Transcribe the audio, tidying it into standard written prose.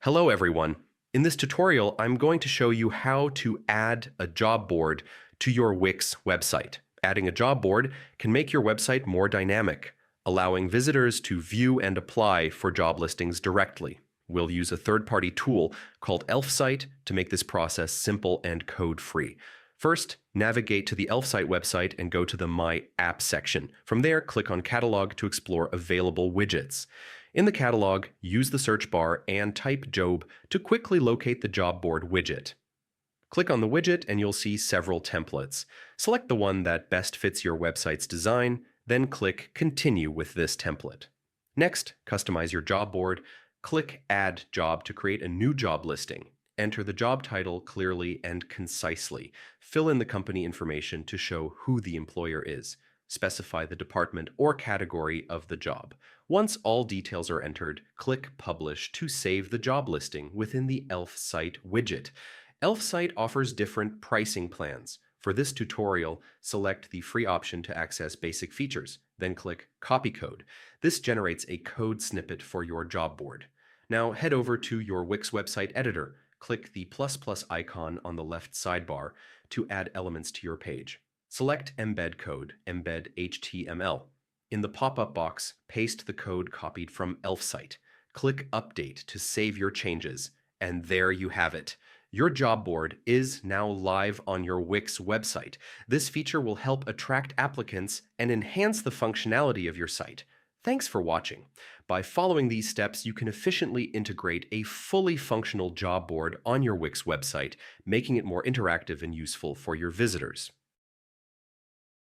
Hello everyone. In this tutorial, I'm going to show you how to add a job board to your Wix website. Adding a job board can make your website more dynamic, allowing visitors to view and apply for job listings directly. We'll use a third-party tool called Elfsight to make this process simple and code-free. First, navigate to the Elfsight website and go to the My App section. From there, click on Catalog to explore available widgets. In the catalog, use the search bar and type Job to quickly locate the job board widget. Click on the widget and you'll see several templates. Select the one that best fits your website's design, then click Continue with this template. Next, customize your job board. Click Add Job to create a new job listing. Enter the job title clearly and concisely. Fill in the company information to show who the employer is. Specify the department or category of the job. Once all details are entered, click Publish to save the job listing within the Elfsight widget. Elfsight offers different pricing plans. For this tutorial, select the free option to access basic features, then click Copy Code. This generates a code snippet for your job board. Now head over to your Wix website editor. Click the ++ icon on the left sidebar to add elements to your page. Select Embed Code, Embed HTML. In the pop-up box, paste the code copied from Elfsight. Click Update to save your changes, and there you have it. Your job board is now live on your Wix website. This feature will help attract applicants and enhance the functionality of your site. Thanks for watching. By following these steps, you can efficiently integrate a fully functional job board on your Wix website, making it more interactive and useful for your visitors.